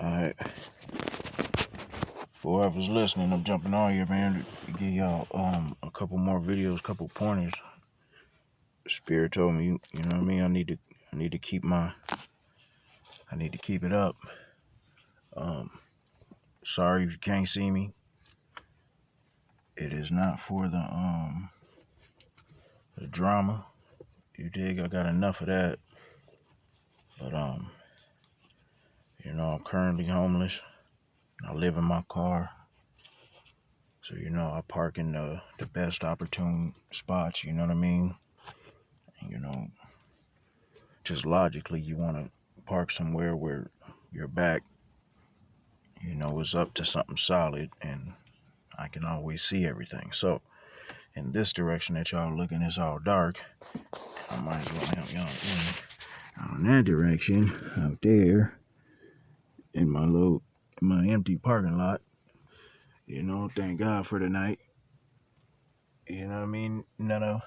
Alright. For whoever's listening, I'm jumping on here, man, to give y'all a couple more videos, couple pointers. Spirit told me, you know what I mean? I need to keep it up. Sorry if you can't see me. It is not for the drama. You dig? I got enough of that. But I'm currently homeless. I live in my car. So, I park in the best opportune spots, you know what I mean? And, just logically, you want to park somewhere where your back, is up to something solid and I can always see everything. So, in this direction that y'all looking, it's all dark. I might as well help y'all in that direction, out there, in my empty parking lot. Thank God for the night. You know what I mean? None of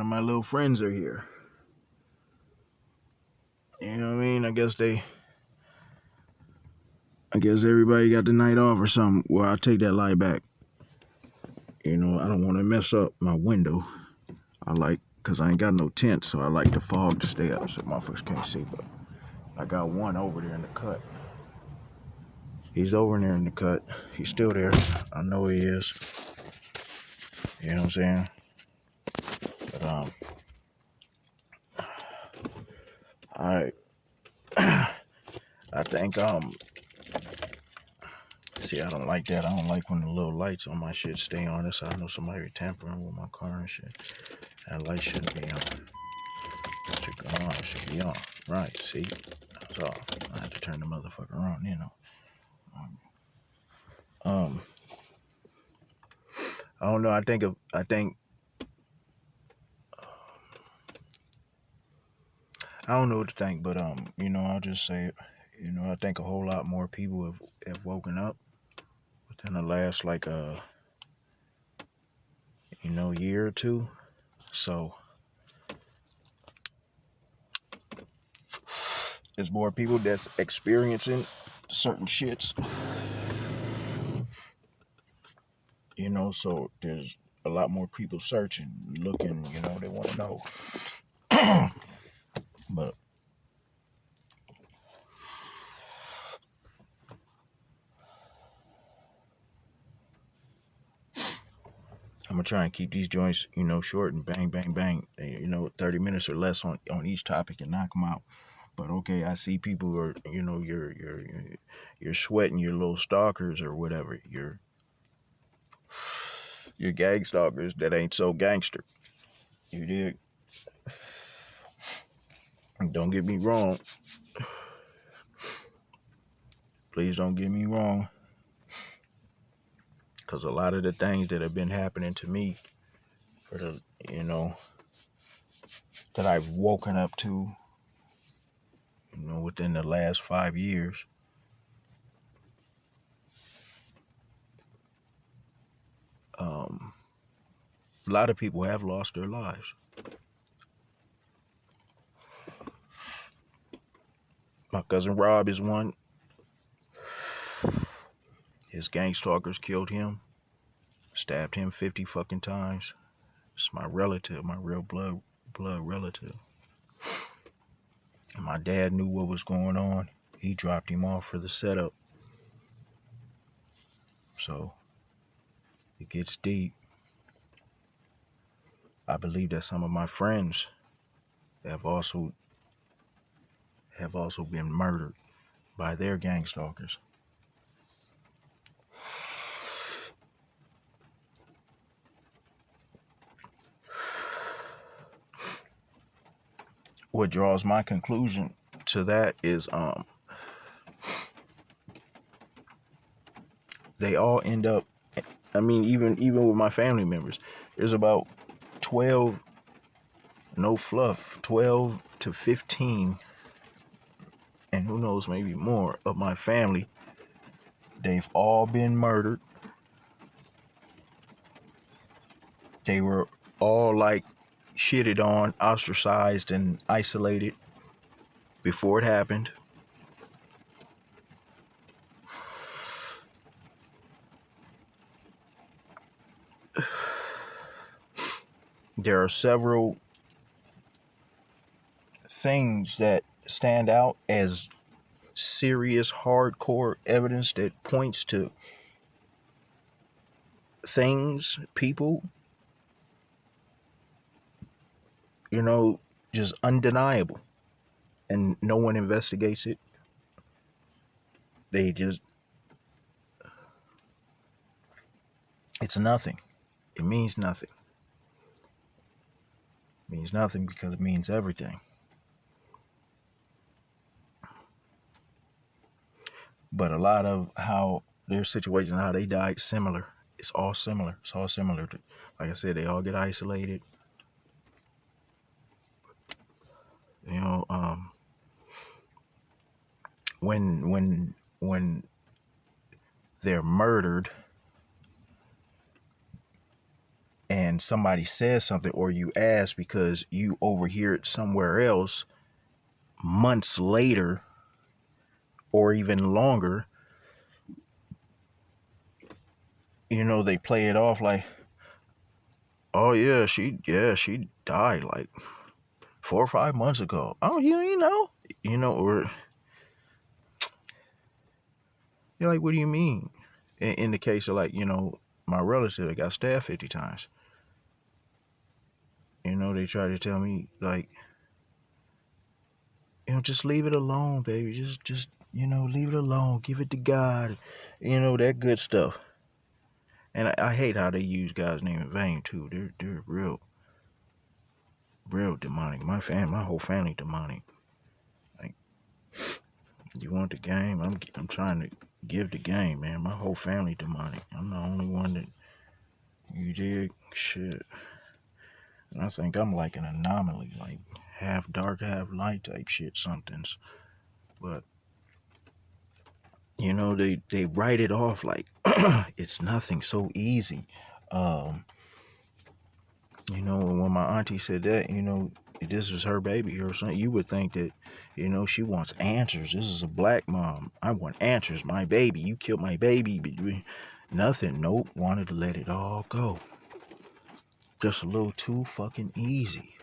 my little friends are here. You know what I mean? I guess everybody got the night off or something. Well, I'll take that lie back. I don't want to mess up my window. Because I ain't got no tent, so I like the fog to stay up so motherfuckers can't see. But I got one over there in the cut. He's over there in the cut. He's still there. I know he is. You know what I'm saying? But, alright. I think, see, I don't like that. I don't like when the little lights on my shit stay on. That's how I know somebody tampering with my car and shit. That light shouldn't be on. It should go on. It should be on. Right, see? That's all. I have to turn the motherfucker on, I don't know. I don't know what to think, but I'll just say it. I think a whole lot more people have woken up within the last year or two. So there's more people that's experiencing certain shits. So there's a lot more people searching, looking, they want to know. But I'm gonna try and keep these joints, short and bang, bang, bang. 30 minutes or less on each topic and knock them out. But okay, I see people who are, you're sweating your little stalkers or whatever. Your gangstalkers that ain't so gangster. You dig? Don't get me wrong. Please don't get me wrong. Because a lot of the things that have been happening to me for the, that I've woken up to, within the last 5 years. A lot of people have lost their lives. My cousin Rob is one. His gangstalkers killed him, stabbed him 50 fucking times. It's my relative, my real blood relative. And my dad knew what was going on. He dropped him off for the setup. So it gets deep. I believe that some of my friends have also been murdered by their gangstalkers. What draws my conclusion to that is they all end up, even with my family members, there's about 12, no fluff, 12 to 15, and who knows, maybe more of my family. They've all been murdered. They were all shitted on, ostracized, and isolated before it happened. there are several things that stand out as serious, hardcore evidence that points to things, people, you know, just undeniable. And no one investigates it. They just, it's nothing. It means nothing. It means nothing because it means everything. But a lot of how their situation, how they died, similar. It's all similar. It's all similar. Like I said, they all get isolated. You know, when they're murdered and somebody says something or you ask because you overhear it somewhere else, months later or even longer, you know, they play it off like, oh yeah, she died like 4 or 5 months ago. Oh, you know, or you're like, what do you mean? In the case of like, you know, my relative that got stabbed 50 times. You know, they try to tell me like, you know, just leave it alone, baby. Just you know, leave it alone. Give it to God. You know, that good stuff. And I hate how they use God's name in vain too. They're real demonic. My whole family demonic. Like, you want the game? I'm trying to give the game, man. My whole family demonic. I'm the only one that you dig. Shit. And I think I'm like an anomaly, like half dark, half light type shit. Somethings, but you know they write it off like it's nothing, so easy. Um, you know, when my auntie said that, you know, this is her baby or something, you would think that, you know, she wants answers. This is a black mom. I want answers. My baby, you killed my baby. Nothing. Nope. Wanted to let it all go. Just a little too fucking easy.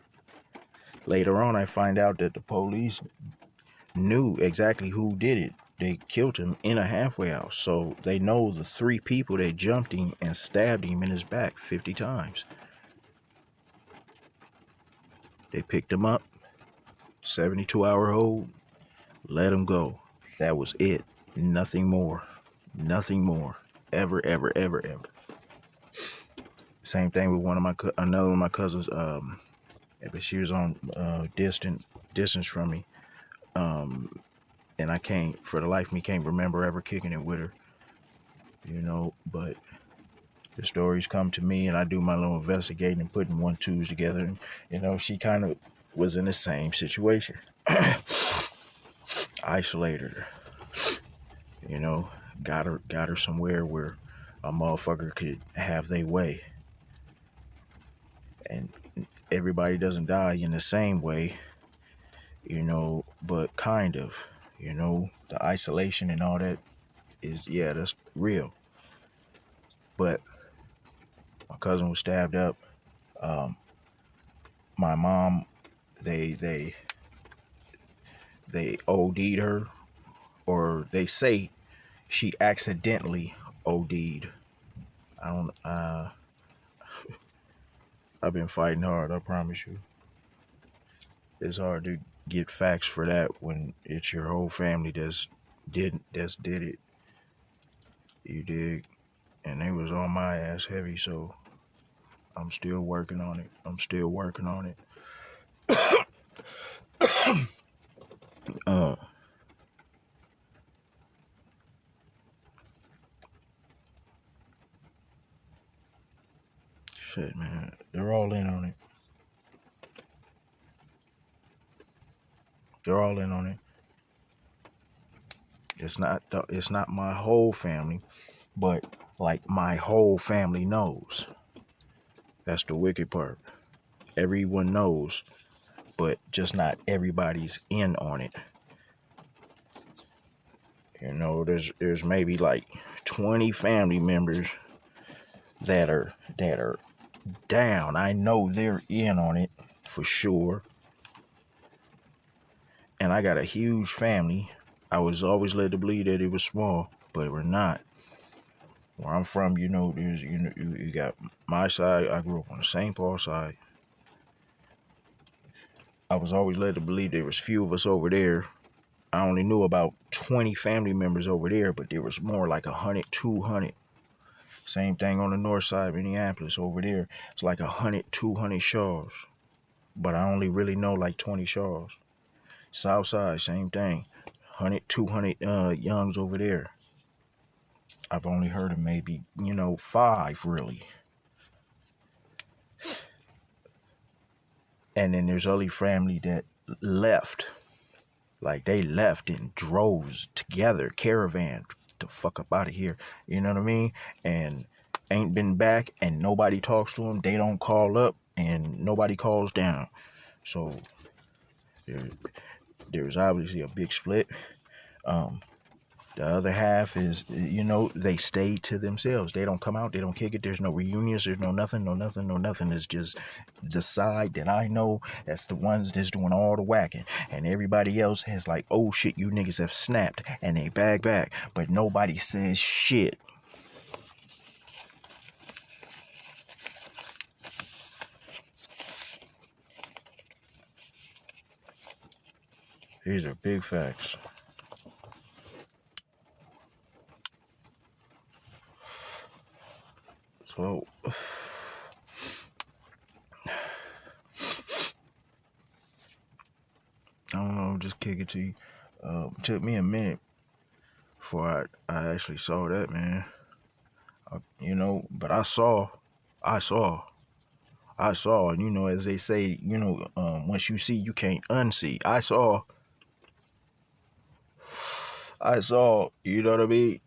Later on, I find out that the police knew exactly who did it. They killed him in a halfway house. So they know the 3 people that jumped him and stabbed him in his back 50 times. They picked him up, 72-hour hold, let him go. That was it. Nothing more. Nothing more. Ever, ever, ever, ever. Same thing with another one of my cousins. But she was on distance from me. And I can't, for the life of me, can't remember ever kicking it with her. You know, but the stories come to me and I do my little investigating and putting 1-2s together. And, you know, she kind of was in the same situation. Isolated her. You know, got her somewhere where a motherfucker could have their way. And everybody doesn't die in the same way, you know, but kind of, you know, the isolation and all that is, yeah, that's real. But my cousin was stabbed up. My mom, they OD'd her, or they say she accidentally OD'd. I don't. I've been fighting hard. I promise you. It's hard to get facts for that when it's your whole family that's did it. You dig? And they was on my ass heavy, so I'm still working on it. Uh, Shit, man. They're all in on it. They're all in on it. It's not my whole family, but like my whole family knows. That's the wicked part. Everyone knows, but just not everybody's in on it. You know, there's maybe like 20 family members that are down. I know they're in on it for sure. And I got a huge family. I was always led to believe that it was small, but we're not. Where I'm from, there's you got my side. I grew up on the St. Paul side. I was always led to believe there was few of us over there. I only knew about 20 family members over there, but there was more like 100, 200. Same thing on the north side of Minneapolis over there. It's like 100, 200 Shaws. But I only really know like 20 Shaws. South side, same thing. 100, 200 Youngs over there. I've only heard of maybe, 5 really. And then there's other family that left. Like they left in droves together, caravan, to fuck up out of here. You know what I mean? And ain't been back, and nobody talks to them. They don't call up, and nobody calls down. So there's obviously a big split. The other half is, they stay to themselves. They don't come out. They don't kick it. There's no reunions. There's no nothing. It's just the side that I know that's the ones that's doing all the whacking. And everybody else has like, oh shit, you niggas have snapped. And they back. But nobody says shit. These are big facts. So, I don't know, just kick it to you. Took me a minute before I actually saw that, man. But I saw, and as they say, once you see, you can't unsee. I saw, you know what I mean?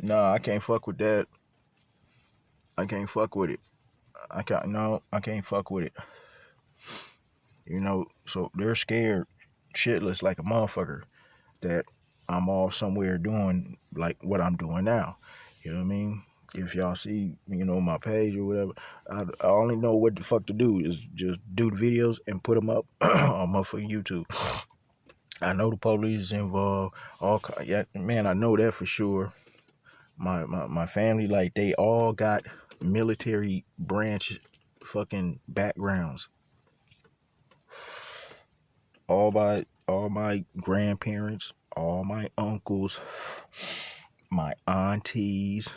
No, I can't fuck with that. I can't fuck with it. I can't fuck with it. So they're scared shitless like a motherfucker that I'm off somewhere doing like what I'm doing now. You know what I mean? If y'all see, my page or whatever, I only know what the fuck to do is just do the videos and put them up on motherfucking YouTube. I know the police is involved. Yeah, man, I know that for sure. My family, like, they all got military branch fucking backgrounds. All my grandparents, all my uncles, my aunties,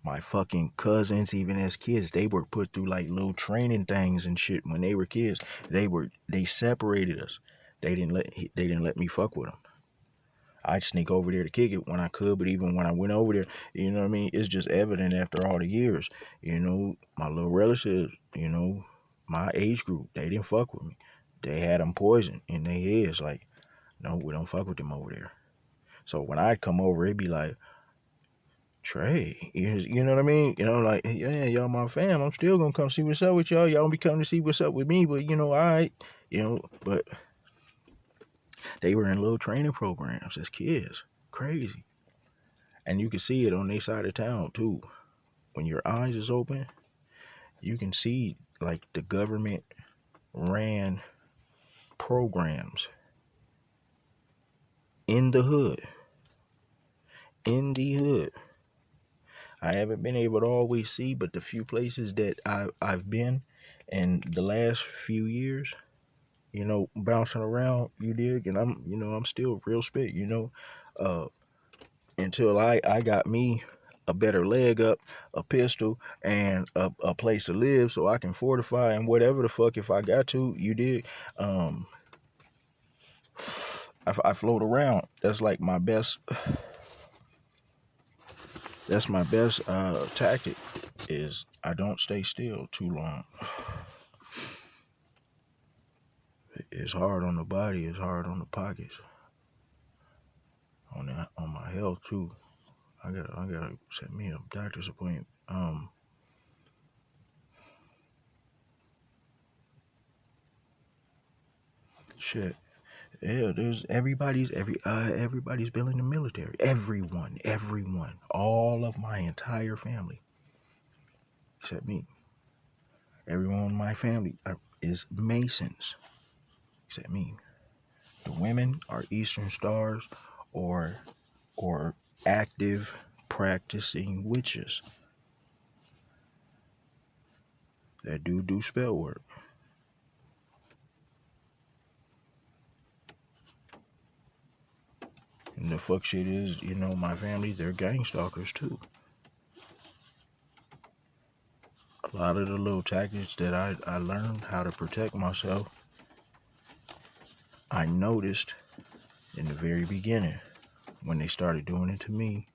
my fucking cousins, even as kids, they were put through like little training things and shit when they were kids. They separated us. They didn't let me fuck with them. I'd sneak over there to kick it when I could, but even when I went over there, you know what I mean? It's just evident after all the years. My little relatives, my age group, they didn't fuck with me. They had them poison in their heads. Like, no, we don't fuck with them over there. So when I'd come over, it'd be like, Trey, you know what I mean? Like, yeah, y'all my fam. I'm still gonna come see what's up with y'all. Y'all don't be coming to see what's up with me, but all right, but they were in little training programs as kids. Crazy. And you can see it on their side of town too. When your eyes is open, you can see like the government ran programs in the hood. In the hood. I haven't been able to always see, but the few places that I've been in the last few years, bouncing around, you dig, and I'm still real spit, until I got me a better leg up, a pistol, and a place to live so I can fortify and whatever the fuck if I got to, you dig. I float around. That's like my best. That's my best tactic. Is I don't stay still too long. It's hard on the body. It's hard on the pockets. On my health too. I gotta set me a doctor's appointment. Shit. Yeah, everybody's been in the military. Everyone, all of my entire family. except me. Everyone in my family is Masons, except me. The women are Eastern Stars or active practicing witches that do spell work. And the fuck shit is, my family, they're Gangstalkers too. A lot of the little tactics that I learned how to protect myself, I noticed in the very beginning when they started doing it to me.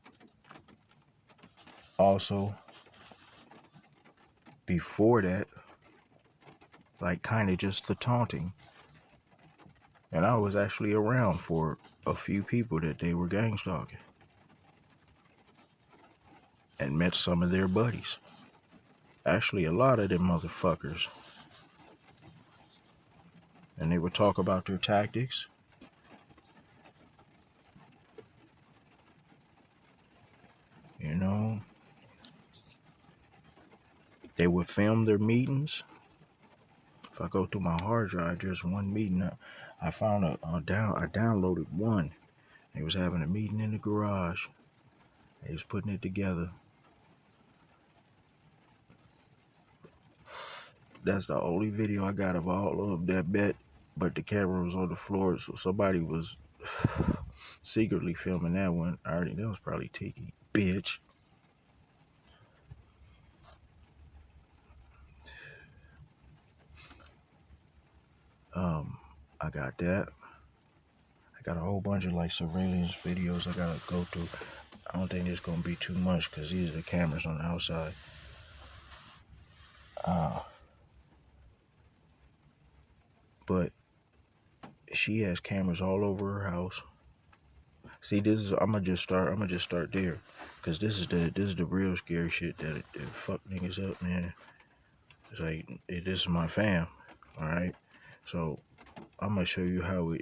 Also, before that, like kind of just the taunting. And I was actually around for a few people that they were gang stalking. And met some of their buddies. Actually, a lot of them motherfuckers. And they would talk about their tactics. They would film their meetings. If I go through my hard drive, there's one meeting. I found I downloaded one. They was having a meeting in the garage. They was putting it together. That's the only video I got of all of that bet, but the camera was on the floor, so somebody was secretly filming that one. That was probably Tiki, bitch. I got that. I got a whole bunch of like surveillance videos I gotta go through. I don't think it's gonna be too much because these are the cameras on the outside. But she has cameras all over her house. See, I'm gonna just start there, cause this is the real scary shit that fuck niggas up, man. It's like this is my fam, all right. So I'm gonna show you how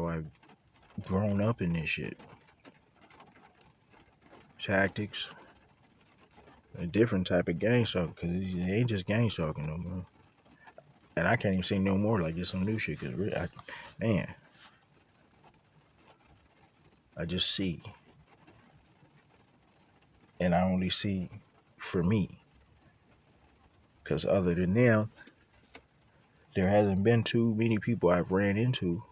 I've grown up in this shit. Tactics, a different type of gang stalking, cause it ain't just gang stalking no more. And I can't even say no more like it's some new shit, cause I just see, and I only see for me. Because other than them, there hasn't been too many people I've ran into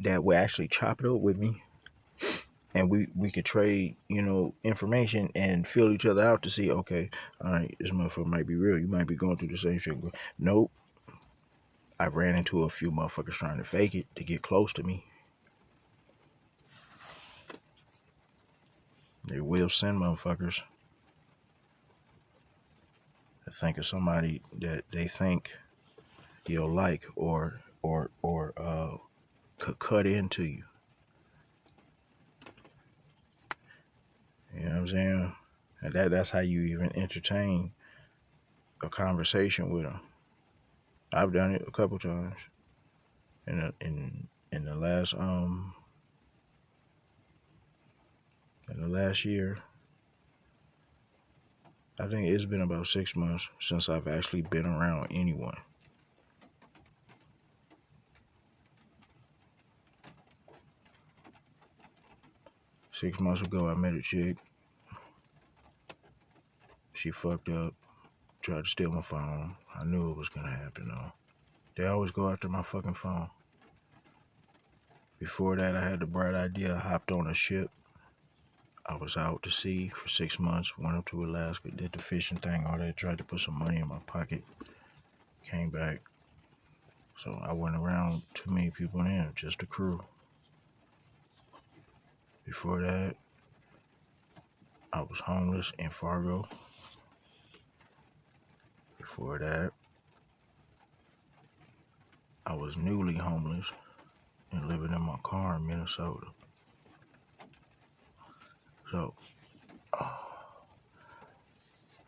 that would actually chop it up with me. And we could trade, information and fill each other out to see, okay, all right, this motherfucker might be real. You might be going through the same shit. Nope. I've ran into a few motherfuckers trying to fake it to get close to me. They will send motherfuckers to think of somebody that they think you'll like or could cut into you. You know what I'm saying? And that's how you even entertain a conversation with them. I've done it a couple times. In the last year, I think it's been about 6 months since I've actually been around anyone. Six months ago, I met a chick. She fucked up, tried to steal my phone. I knew it was gonna happen though. They always go after my fucking phone. Before that, I had the bright idea. I hopped on a ship. I was out to sea for 6 months, went up to Alaska, did the fishing thing, all that, tried to put some money in my pocket, came back. So I went around too many people in, just a crew. Before that, I was homeless in Fargo. Before that, I was newly homeless and living in my car in Minnesota. So, I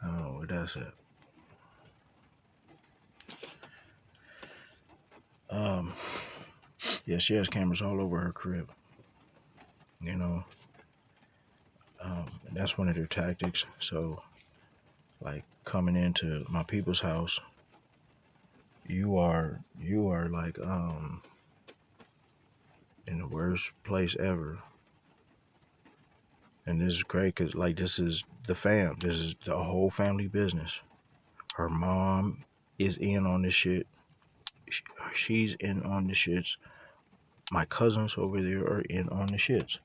don't know where that's at. Yeah, she has cameras all over her crib. And that's one of their tactics. So like coming into my people's house, you are like in the worst place ever. And this is great because like this is the fam. This is the whole family business. Her mom is in on this shit. She's in on the shits. My cousins over there are in on the shits.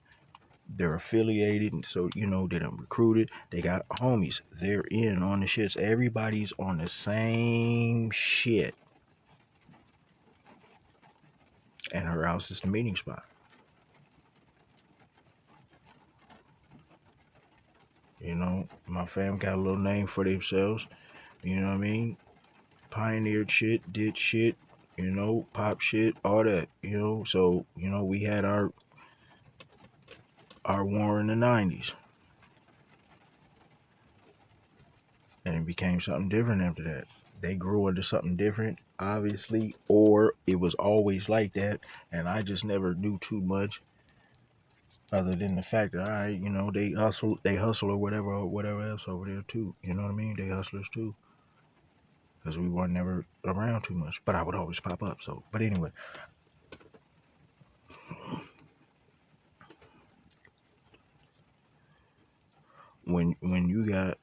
They're affiliated, so you know they done recruited. They got homies. They're in on the shits. Everybody's on the same shit. And her house is the meeting spot. You know, my fam got a little name for themselves. You know what I mean? Pioneered shit, did shit, you know, pop shit, all that, you know. So, you know, we had our war in the 90s. And it became something different after that. They grew into something different, obviously, or it was always like that, and I just never knew too much other than the fact that you know, they hustle or whatever else over there too. You know what I mean? They hustlers too. Because we weren't never around too much. But I would always pop up. So, but anyway. When you got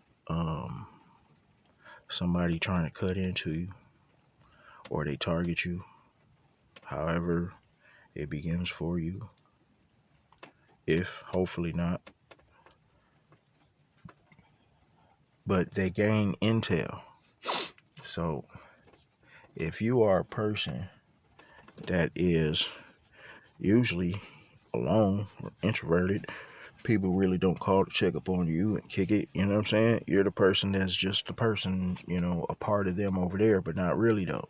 somebody trying to cut into you or they target you, however it begins for you, if hopefully not, but they gain intel. So if you are a person that is usually alone or introverted, people really don't call to check up on you and kick it, you know what I'm saying? You're the person that's just the person, you know, a part of them over there, but not really though.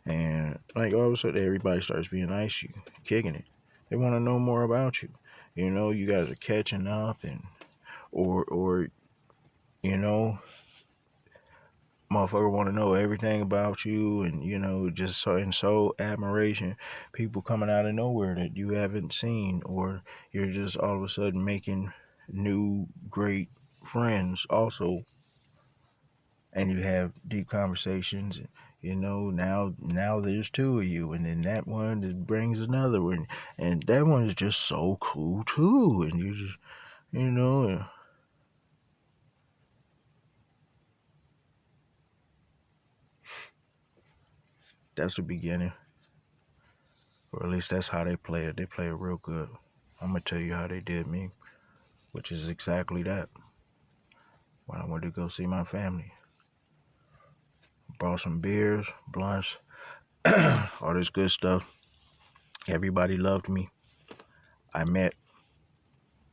And like all of a sudden everybody starts being nice to you, kicking it. They want to know more about you. You know, you guys are catching up and or you know, motherfucker want to know everything about you, and you know, just so admiration. People coming out of nowhere that you haven't seen, or you're just all of a sudden making new great friends also, and you have deep conversations. You know, now there's two of you, and then that one that brings another one, and that one is just so cool too, and you just, you know. That's the beginning. Or at least that's how they play it. They play it real good. I'm going to tell you how they did me, which is exactly that. When I went to go see my family, brought some beers, blunts, all this good stuff. Everybody loved me. I met,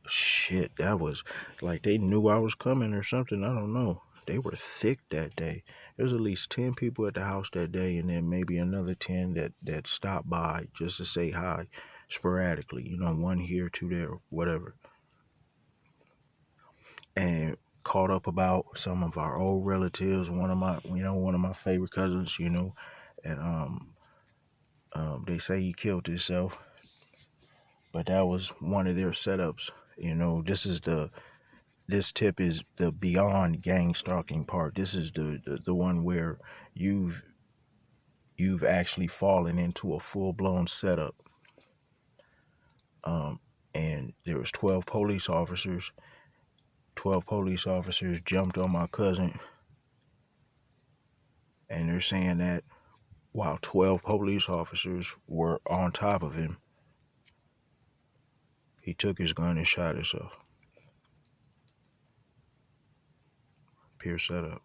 shit, that was like they knew I was coming or something. I don't know. They were thick that day. There was at least 10 people at the house that day, and then maybe another 10 that stopped by just to say hi sporadically. You know, one here, two there, whatever. And caught up about some of our old relatives. One of my favorite cousins, you know, and they say he killed himself, but that was one of their setups. You know, this tip is the beyond gang stalking part. This is the one where you've actually fallen into a full blown setup. And there was 12 police officers. 12 police officers jumped on my cousin, and they're saying that while 12 police officers were on top of him, he took his gun and shot himself. Pure setup.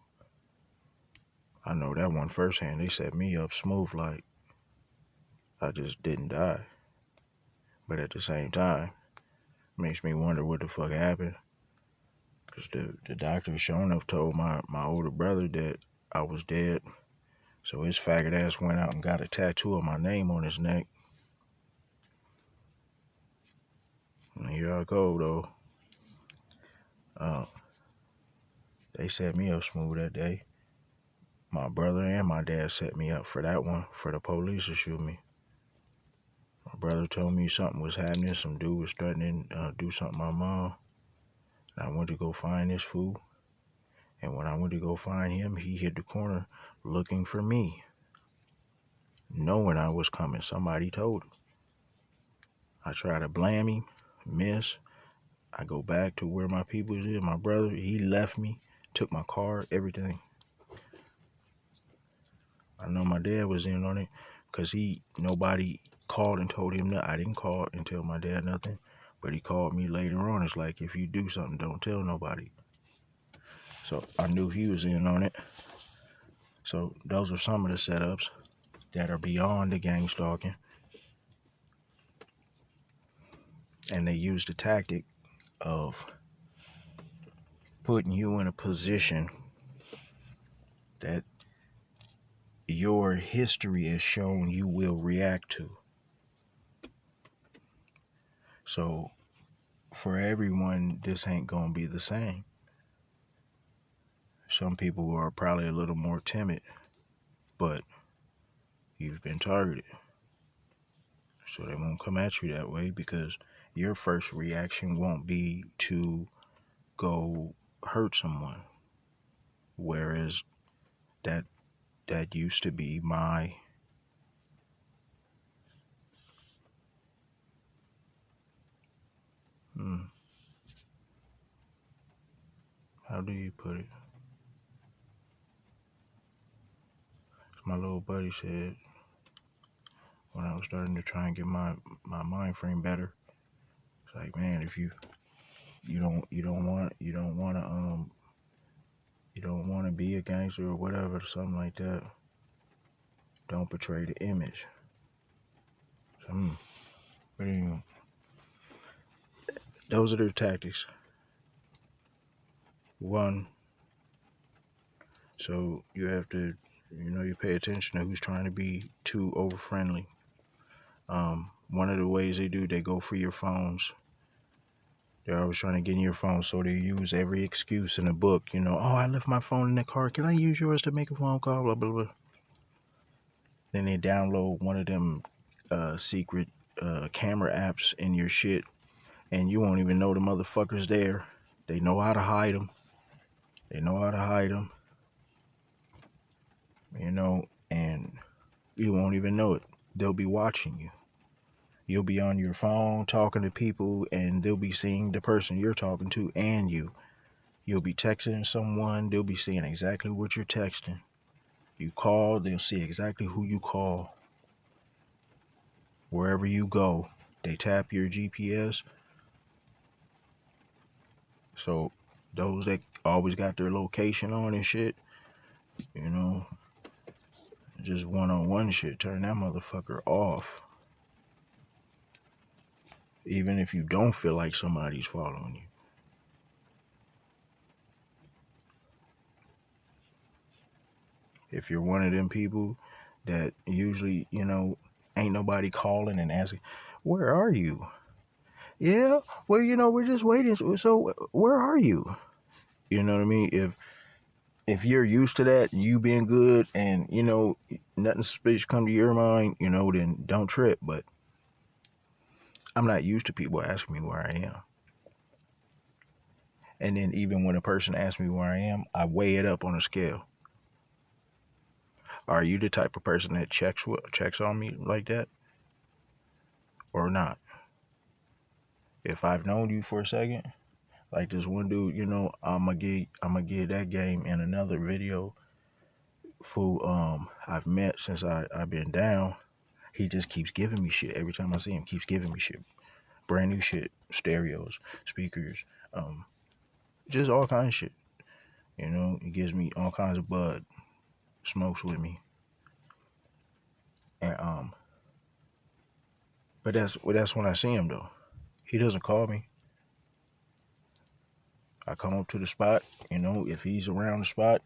I know that one firsthand. They set me up smooth like I just didn't die. But at the same time, makes me wonder what the fuck happened. Because the doctor sure enough told my older brother that I was dead. So his faggot ass went out and got a tattoo of my name on his neck. And here I go, though. They set me up smooth that day. My brother and my dad set me up for that one, for the police to shoot me. My brother told me something was happening. Some dude was threatening to do something to my mom. And I went to go find this fool. And when I went to go find him, he hit the corner looking for me, knowing I was coming. Somebody told him. I try to blame him, miss. I go back to where my people is. My brother, he left me, took my car, everything. I know my dad was in on it because nobody called and told him that. I didn't call and tell my dad nothing, but he called me later on. It's like, if you do something, don't tell nobody. So I knew he was in on it. So those are some of the setups that are beyond the gang stalking. And they use the tactic of putting you in a position that your history has shown you will react to. So for everyone, this ain't gonna be the same. Some people are probably a little more timid, but you've been targeted. So they won't come at you that way because your first reaction won't be to go hurt someone. Whereas that used to be my how do you put it? My little buddy said when I was starting to try and get my mind frame better, it's like, man, if you don't want to be a gangster or whatever, something like that, don't portray the image. So, but anyway, those are their tactics. One, so you have to, you pay attention to who's trying to be too over friendly. One of the ways they do, they go for your phones. They're always trying to get in your phone, so they use every excuse in the book. Oh, I left my phone in the car. Can I use yours to make a phone call? Blah, blah, blah. Then they download one of them secret camera apps in your shit, and you won't even know the motherfuckers there. They know how to hide them. And you won't even know it. They'll be watching you. You'll be on your phone talking to people, and they'll be seeing the person you're talking to and you. You'll be texting someone, they'll be seeing exactly what you're texting. You call, they'll see exactly who you call. Wherever you go, they tap your GPS. So those that always got their location on and shit, just one-on-one shit, turn that motherfucker off. Even if you don't feel like somebody's following you. If you're one of them people that usually, ain't nobody calling and asking, where are you? Yeah, well, we're just waiting. So where are you? You know what I mean? If you're used to that, you being good, and nothing suspicious come to your mind, then don't trip. But I'm not used to people asking me where I am. And then even when a person asks me where I am, I weigh it up on a scale. Are you the type of person that checks on me like that, or not? If I've known you for a second, like this one dude, I'm gonna give that game in another video. Fool, I've met since I've been down. He just keeps giving me shit every time I see him. Keeps giving me shit, brand new shit, stereos, speakers, just all kinds of shit. He gives me all kinds of bud, smokes with me, and but that's when I see him though. He doesn't call me. I come up to the spot, if he's around the spot,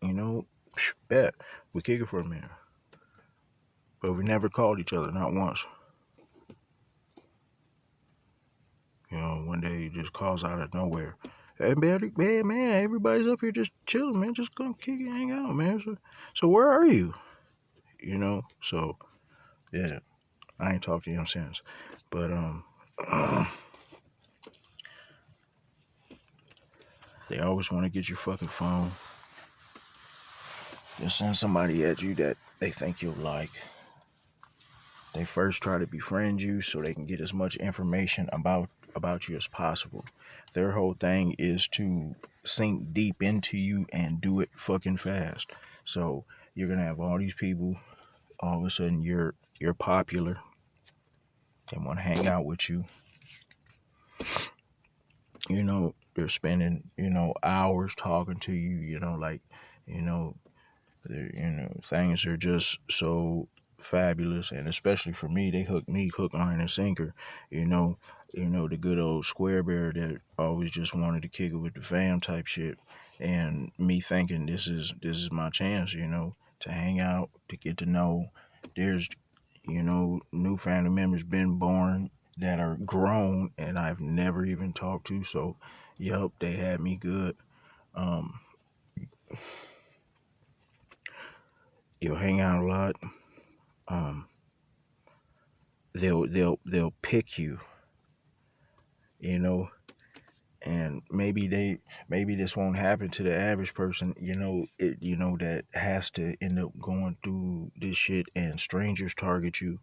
bet we kick it for a minute. But we never called each other, not once. One day he just calls out of nowhere. Hey, man, everybody's up here just chilling, man. Just come kick it, hang out, man. So where are you? So, yeah, I ain't talked to him since. But, They always want to get your fucking phone. They'll send somebody at you that they think you'll like. They first try to befriend you so they can get as much information about you as possible. Their whole thing is to sink deep into you and do it fucking fast. So you're gonna have all these people. All of a sudden, you're popular. They want to hang out with you. You know, they're spending hours talking to you. You know, things are just so fabulous, and especially for me, they hook me hook, line, and sinker. You know, the good old square bear that always just wanted to kick it with the fam type shit, and me thinking this is my chance. To hang out, to get to know. There's new family members been born that are grown, and I've never even talked to. So, yup, they had me good. Um, you'll hang out a lot. Um, they'll pick you, and maybe this won't happen to the average person, that has to end up going through this shit and strangers target you.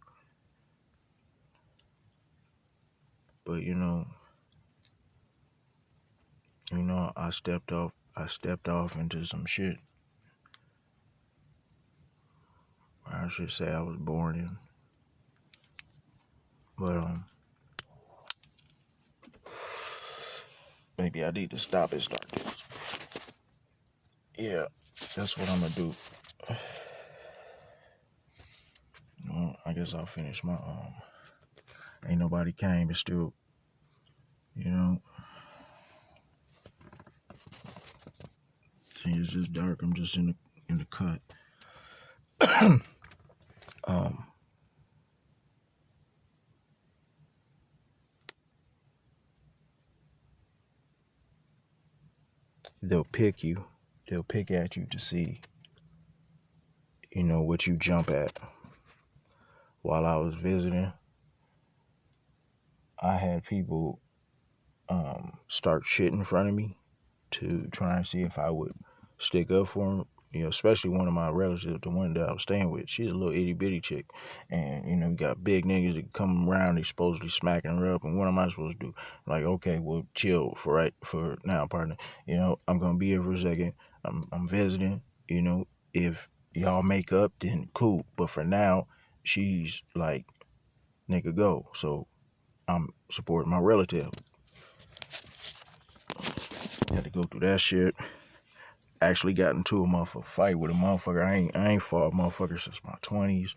But I stepped off into some shit. I should say I was born in. But maybe I need to stop and start this. Yeah, that's what I'm gonna do. Well, I guess I'll finish my ain't nobody came, but still, see, it's just dark. I'm just in the cut. um they'll pick you. They'll pick at you to see, what you jump at. While I was visiting, I had people start shit in front of me to try and see if I would stick up for them. Especially one of my relatives, the one that I was staying with. She's a little itty bitty chick, and you got big niggas that come around. They supposedly smacking her up, and what am I supposed to do? Like, okay, well, chill for now, partner. I'm gonna be here for a second. I'm visiting. If y'all make up, then cool. But for now, she's like, nigga, go. So I'm supporting my relative. Had to go through that shit. Actually got into a motherfucker fight with a motherfucker. I ain't fought a motherfucker since my 20s.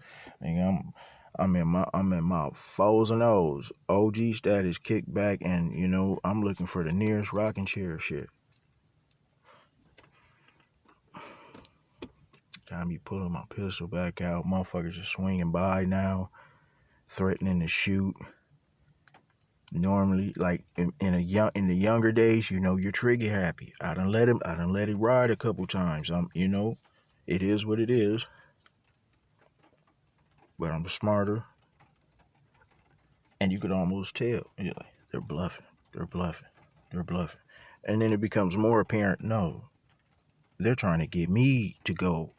I'm in my foes and O's. OG status, kick back, and I'm looking for the nearest rocking chair shit. Got me pulling my pistol back out. Motherfuckers are swinging by now, threatening to shoot. Normally, like in the younger days, you're trigger happy. I done let it ride a couple times. It is what it is. But I'm smarter, and you could almost tell. You're like, they're bluffing, and then it becomes more apparent. No, they're trying to get me to go.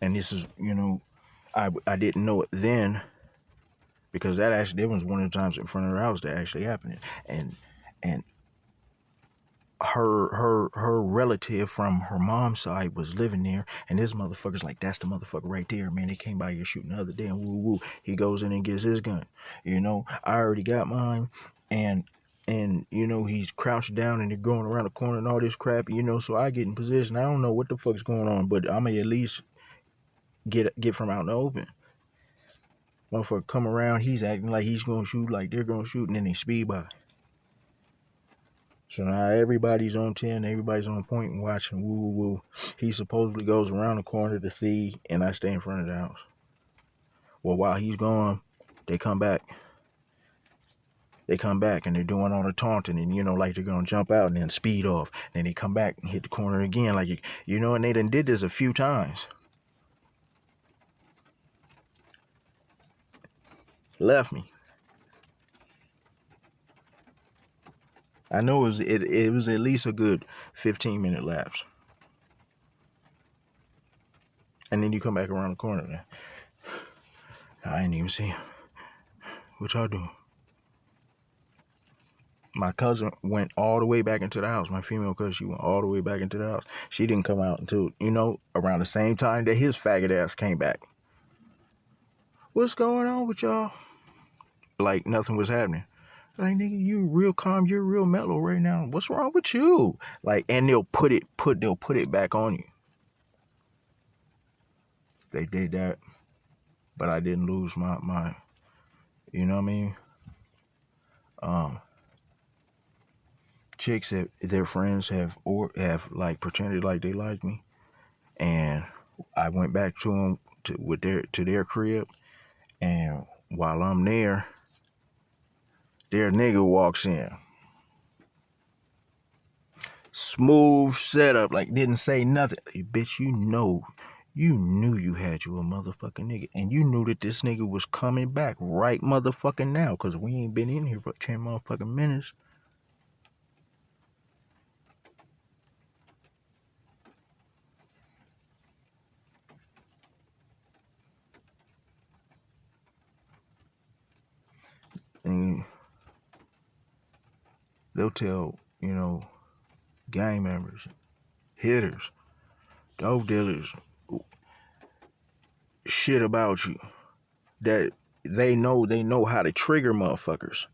And this is, I didn't know it then, because there was one of the times in front of her house that actually happened, and her relative from her mom's side was living there, and this motherfucker's like, that's the motherfucker right there, man. They came by here shooting the other day, and woo woo. He goes in and gets his gun. I already got mine, and he's crouched down and they're going around the corner and all this crap. So I get in position. I don't know what the fuck's going on, but I'm gonna at least get from out in the open. Motherfucker come around, he's acting like he's gonna shoot, like they're gonna shoot, and then they speed by. So now everybody's on 10, everybody's on point and watching. Woo, woo, woo. He supposedly goes around the corner to see, and I stay in front of the house. Well, while he's gone, they come back. And they're doing all the taunting, and like they're gonna jump out and then speed off. Then they come back and hit the corner again, like and they done did this a few times. Left me. I know it was at least a good 15-minute lapse. And then you come back around the corner then. I ain't even see him. What y'all doing? My cousin went all the way back into the house. My female cousin, she went all the way back into the house. She didn't come out until, around the same time that his faggot ass came back. What's going on with y'all? Like nothing was happening. Like, nigga, you real calm, you're real mellow right now. What's wrong with you? Like, and they'll put it back on you. They did that, but I didn't lose my you know what I mean? Chicks that their friends have like pretended like they like me, and I went back to them to their crib, and while I'm there, their nigga walks in. Smooth setup, like didn't say nothing. Hey, bitch, you knew you had you a motherfucking nigga, and you knew that this nigga was coming back right motherfucking now, cause we ain't been in here for 10 motherfucking minutes. And they'll tell, gang members, hitters, dope dealers, shit about you that they know how to trigger motherfuckers.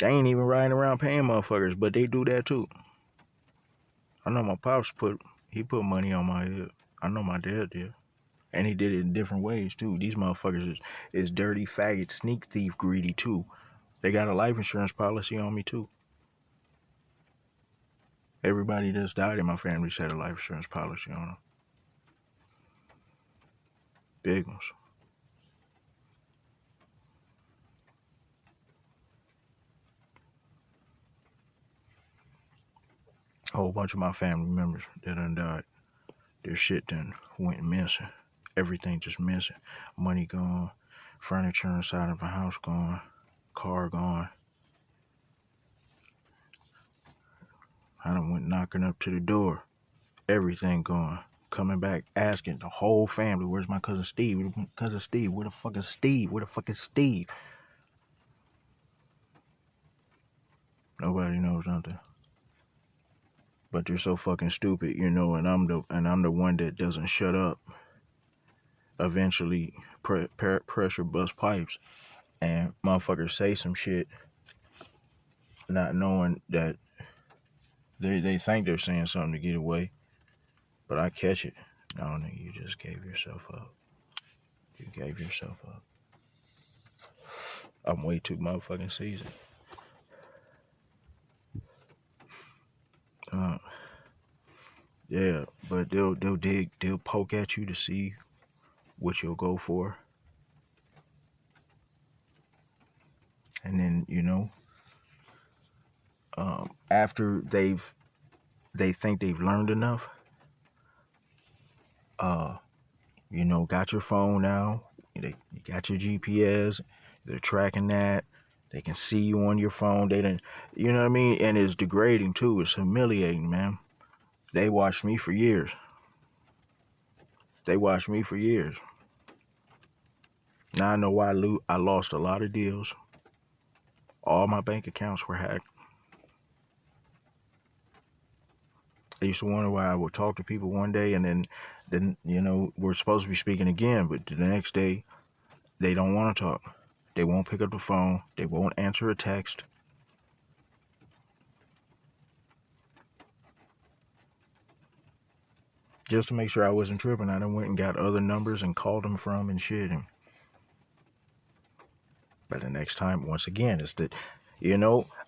They ain't even riding around paying motherfuckers, but they do that too. I know my pops put money on my head. I know my dad did. And he did it in different ways too. These motherfuckers is dirty, faggot, sneak thief, greedy too. They got a life insurance policy on me too. Everybody that's died in my family's had a life insurance policy on them. Big ones. A whole bunch of my family members that done died. Their shit done went missing. Everything just missing. Money gone. Furniture inside of a house gone. Car gone. I done went knocking up to the door. Everything gone. Coming back asking the whole family, where's my cousin Steve? Cousin Steve, where the fuck is Steve? Where the fuck is Steve? Nobody knows nothing. But they're so fucking stupid, and I'm the one that doesn't shut up. Eventually, pressure bust pipes, and motherfuckers say some shit, not knowing that they think they're saying something to get away, but I catch it. No, nigga, you just gave yourself up. You gave yourself up. I'm way too motherfucking seasoned. Yeah, but they'll poke at you to see what you'll go for, and then after they think they've learned enough, got your phone now, you got your GPS, they're tracking that, they can see you on your phone, they didn't, you know what I mean, and it's degrading too, it's humiliating, man. They watched me for years. Now I know why I lost a lot of deals. All my bank accounts were hacked. I used to wonder why I would talk to people one day and then we're supposed to be speaking again, but the next day they don't want to talk. They won't pick up the phone. They won't answer a text. Just to make sure I wasn't tripping, I done went and got other numbers and called them from and shit. But the next time, once again, it's that,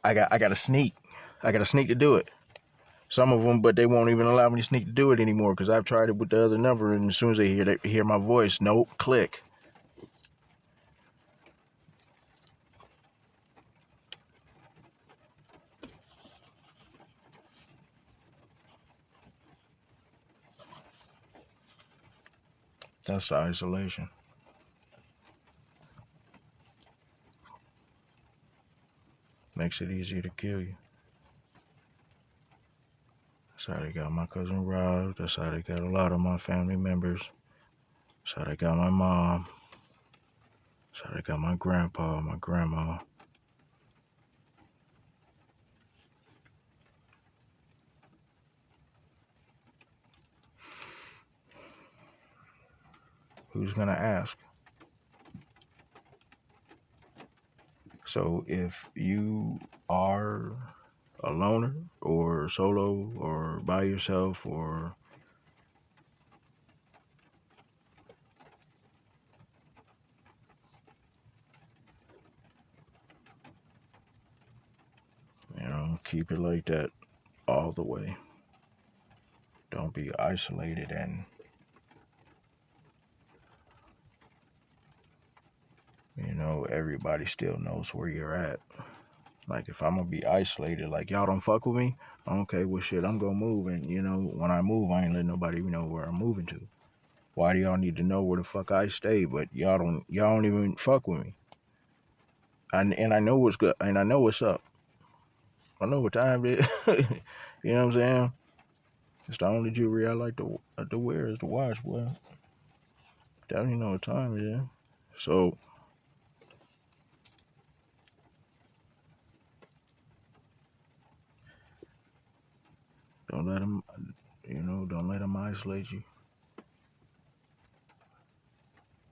I got to sneak. I got to sneak to do it. Some of them, but they won't even allow me to sneak to do it anymore because I've tried it with the other number, and as soon as they hear my voice, nope, click. That's the isolation. Makes it easier to kill you. That's how they got my cousin Rob. That's how they got a lot of my family members. That's how they got my mom. That's how they got my grandpa, my grandma. Who's gonna ask? So if you are a loner or solo or by yourself or keep it like that all the way. Don't be isolated and everybody still knows where you're at. Like if I'm gonna be isolated, like y'all don't fuck with me, okay, well shit, I'm gonna move, and when I move, I ain't letting nobody know where I'm moving to. Why do y'all need to know where the fuck I stay? But y'all don't even fuck with me. And I know what's good, and I know what's up. I know what time it is. You know what I'm saying? It's the only jewelry I like to wear is the watch, boy. Definitely know what time it is. So don't let them, don't let them isolate you.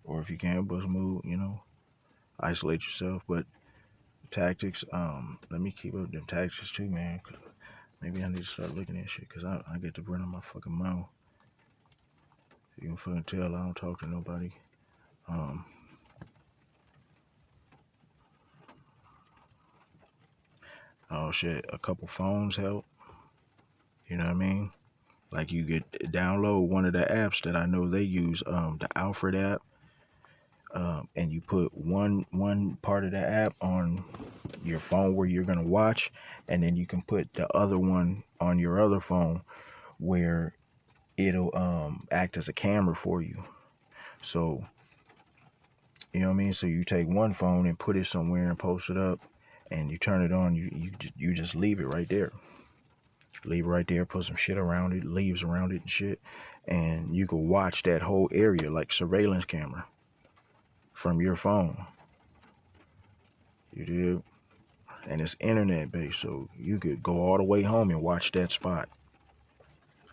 Or if you can't bust move, isolate yourself. But tactics, let me keep up them tactics too, man. Cause maybe I need to start looking at shit, cause I get to burn on my fucking mouth. You can fucking tell I don't talk to nobody. Oh shit, a couple phones help. You know what I mean? Like you get download one of the apps that I know they use, the Alfred app, and you put one part of the app on your phone where you're gonna watch, and then you can put the other one on your other phone where it'll act as a camera for you. So you know what I mean. So you take one phone and put it somewhere and post it up, and you turn it on. You just leave it right there. Leave it right there. Put some shit around it, leaves around it and shit, and you can watch that whole area like surveillance camera from your phone. You did. And it's internet based, so you could go all the way home and watch that spot.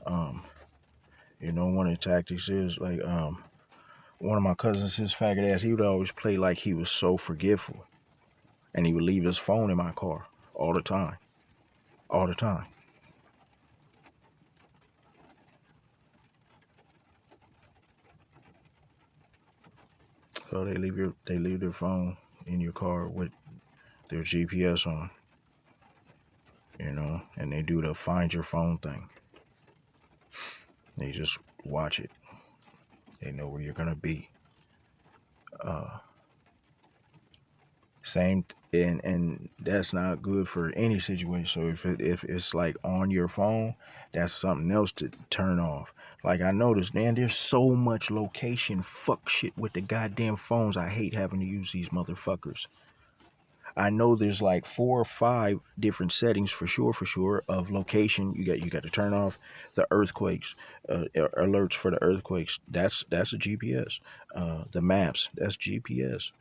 One of the tactics is like one of my cousins, his faggot ass, he would always play like he was so forgetful, and he would leave his phone in my car all the time, all the time. So they leave their phone in your car with their GPS on, and they do the find your phone thing. They just watch it. They know where you're gonna be. Same, and that's not good for any situation. So if it's like on your phone, that's something else to turn off. Like I noticed, man, there's so much location fuck shit with the goddamn phones. I hate having to use these motherfuckers. I know there's like 4 or 5 different settings for sure of location. You got to turn off the earthquakes, alerts for the earthquakes. That's a GPS. The maps, that's GPS.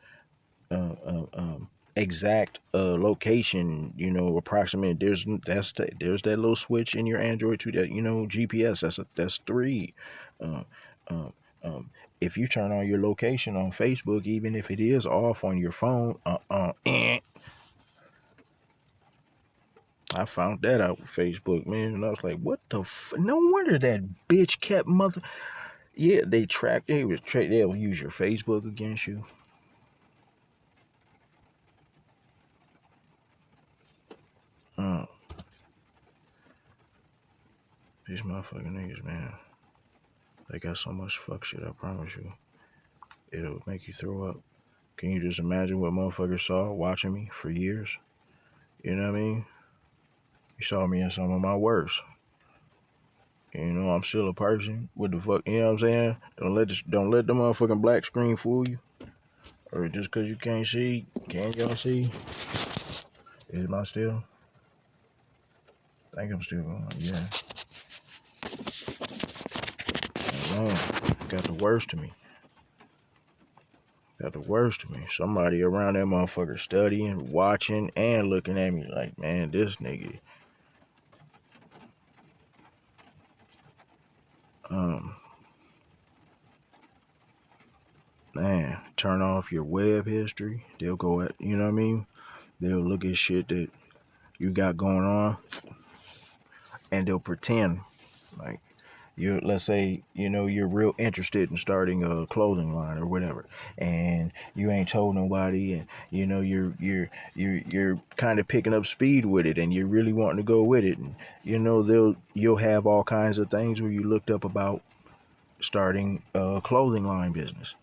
Exact location, approximate. There's that little switch in your Android too, that GPS. That's 3. Uh, um, um, if you turn on your location on Facebook, even if it is off on your phone, I found that out with Facebook, man, and I was like, what the no wonder that bitch kept mother. Yeah, they'll use your Facebook against you. These motherfucking niggas, man. They got so much fuck shit, I promise you. It'll make you throw up. Can you just imagine what motherfuckers saw watching me for years? You know what I mean? You saw me in some of my worst. I'm still a person. What the fuck? You know what I'm saying? Don't let the motherfucking black screen fool you. Or just cause you can't see, can y'all see? Am I still? I think I'm still going. Yeah. got the worst of me. Got the worst of me. Somebody around that motherfucker studying, watching, and looking at me like, man, this nigga. Man, turn off your web history. They'll go at, you know what I mean? They'll look at shit that you got going on, and they'll pretend like you. Let's say you're real interested in starting a clothing line or whatever, and you ain't told nobody, and you're kind of picking up speed with it, and you're really wanting to go with it, and you'll have all kinds of things where you looked up about starting a clothing line business.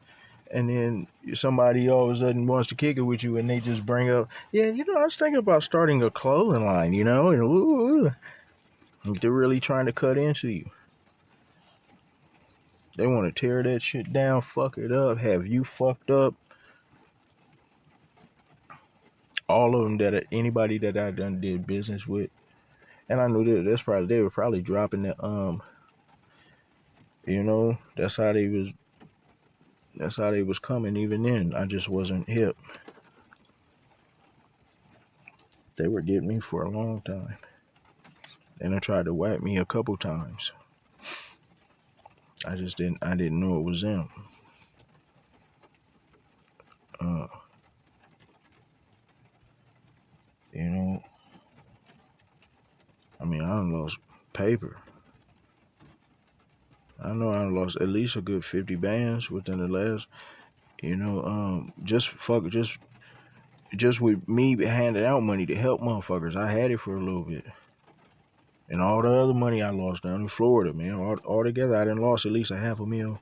And then somebody all of a sudden wants to kick it with you, and they just bring up, yeah, I was thinking about starting a clothing line, and ooh, they're really trying to cut into you. They want to tear that shit down, fuck it up, have you fucked up. All of them anybody that I done did business with, and I knew that they were probably dropping the that's how they was coming even then. I just wasn't hip. They were getting me for a long time. And I tried to whack me a couple times. I didn't know it was them. I done lost paper. I know I done lost at least a good 50 bands within the last, just with me handing out money to help motherfuckers. I had it for a little bit. And all the other money I lost down in Florida, man. All together, I done lost at least a $500,000.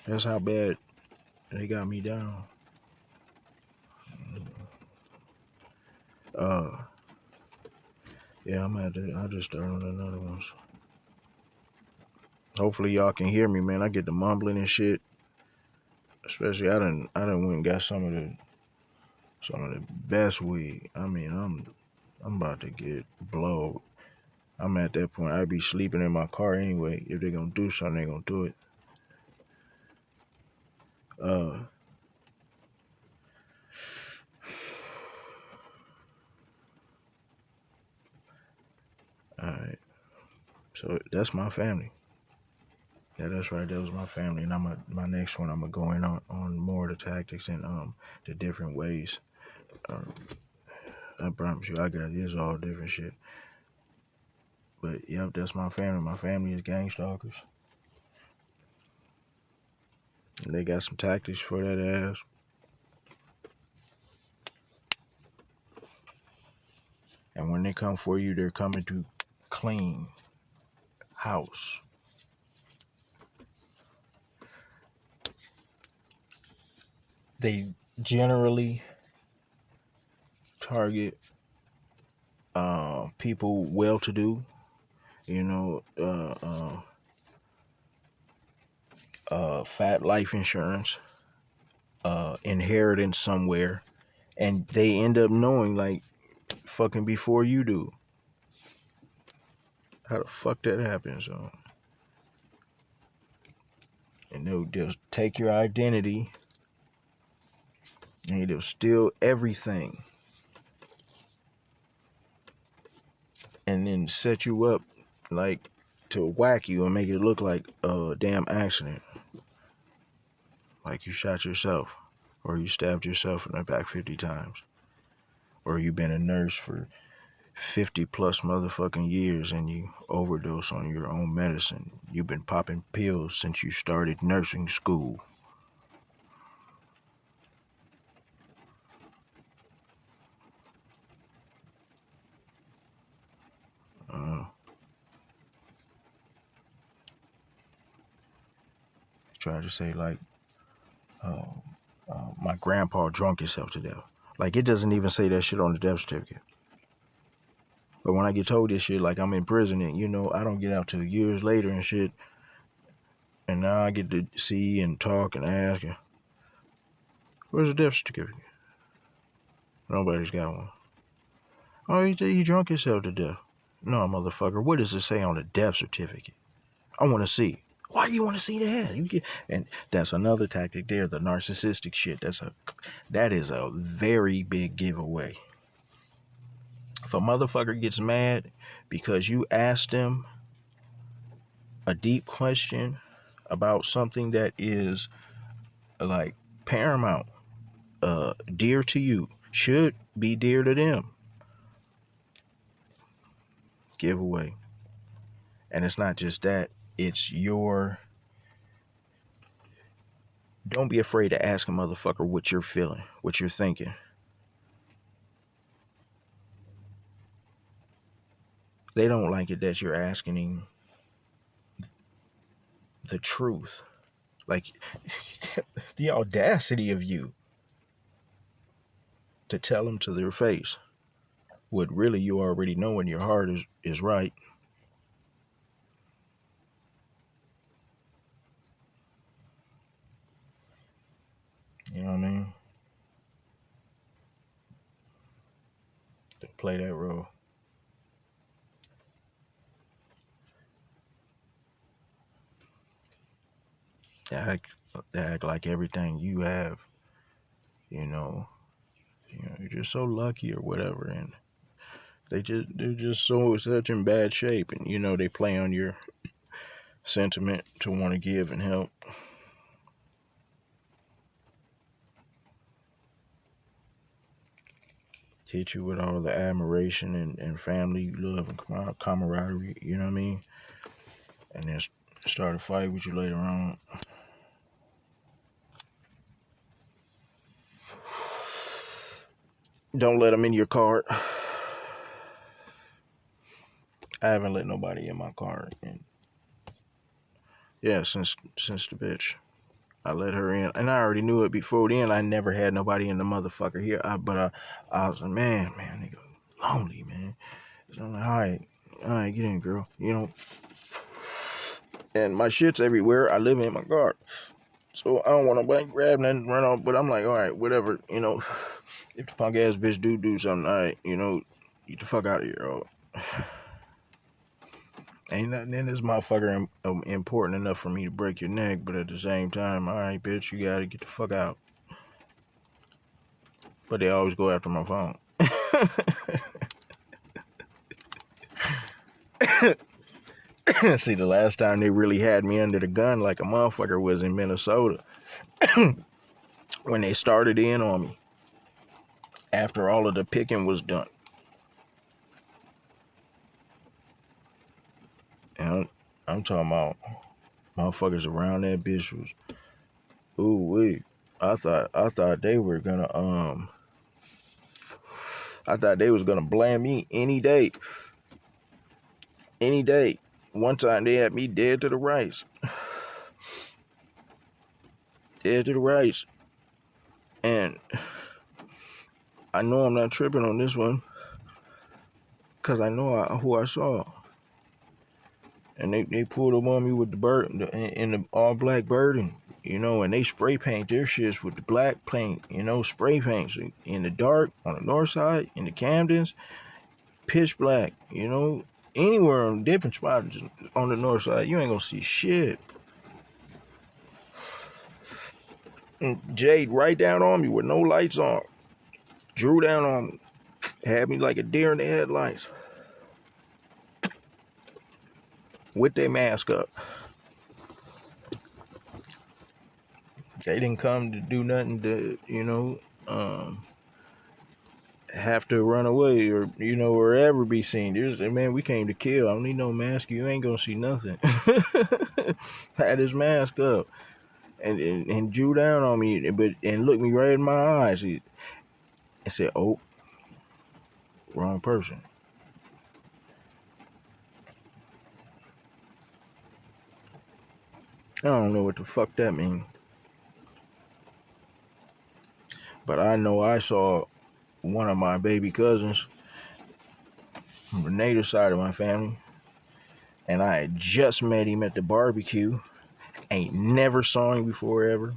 That's how bad they got me down. Yeah, I'll just start on another one. Hopefully y'all can hear me, man. I get the mumbling and shit. Especially I done went and got some of the best weed. I'm about to get blowed. I'm at that point. I'd be sleeping in my car anyway. If they're gonna do something, they're gonna do it. Alright. So that's my family. Yeah, that's right. That was my family. And my next one, I'm gonna go in on more of the tactics and the different ways. I promise you, I got this all different shit. But yep, that's my family. My family is Gangstalkers. And they got some tactics for that ass. And when they come for you, they're coming to clean house. They generally target people well-to-do, fat life insurance, inheritance somewhere, and they end up knowing like fucking before you do. How the fuck that happens? And they'll just take your identity and they'll steal everything and then set you up like to whack you and make it look like a damn accident. Like you shot yourself or you stabbed yourself in the back 50 times. Or you've been a nurse for 50 plus motherfucking years and you overdose on your own medicine. You've been popping pills since you started nursing school. Try to say like, my grandpa drunk himself to death. Like it doesn't even say that shit on the death certificate. But when I get told this shit, like I'm in prison and I don't get out till years later and shit. And now I get to see and talk and ask, where's the death certificate? Nobody's got one. Oh, he drunk himself to death. No, motherfucker, what does it say on the death certificate? I want to see. What? why do you want to see that? And that's another tactic there, the narcissistic shit. That is a very big giveaway. If a motherfucker gets mad because you asked them a deep question about something that is like paramount, dear to you, should be dear to them, giveaway. And it's not just that, it's don't be afraid to ask a motherfucker what you're feeling, what you're thinking. They don't like it that you're asking him the truth. Like, the audacity of you to tell them to their face what really you already know in your heart is right. You know what I mean? To play that role. They act like everything you have, you're just so lucky or whatever, and they're just such in bad shape, and they play on your sentiment to want to give and help. Hit you with all the admiration and family love and camaraderie, you know what I mean? And then start a fight with you later on. Don't let them in your car. I haven't let nobody in my car. Since the bitch. I let her in, and I already knew it before then. I never had nobody in the motherfucker here. But I was like, man, nigga, lonely, man. So I'm like, all right, get in, girl. And my shit's everywhere. I live in my car, so I don't want nobody to grab nothing, run off. But I'm like, all right, whatever. If the punk ass bitch do something, all right, get the fuck out of here. Ain't nothing in this motherfucker important enough for me to break your neck, but at the same time, all right, bitch, you gotta get the fuck out. But they always go after my phone. See, the last time they really had me under the gun like a motherfucker was in Minnesota. When they started in on me after all of the picking was done. And I'm talking about motherfuckers around that bitch was, ooh wee. I thought they were gonna I thought they was gonna blame me any day. Any day. One time they had me dead to the rice. Dead to the rice. And I know I'm not tripping on this one, cause I know who I saw. And they pulled up on me with the bird in the all black burden, and they spray paint their shits with the black paint, spray paint. So in the dark on the north side, in the Camdens, pitch black, anywhere on different spots on the north side, you ain't gonna see shit. And Jade right down on me with no lights on, drew down on me, had me like a deer in the headlights. With their mask up. They didn't come to do nothing to, have to run away or ever be seen. Man, we came to kill. I don't need no mask. You ain't gonna see nothing. Had his mask up and drew down on me, and looked me right in my eyes and said, "Oh, wrong person." I don't know what the fuck that means. But I know I saw one of my baby cousins from the native side of my family, and I had just met him at the barbecue. Ain't never saw him before ever.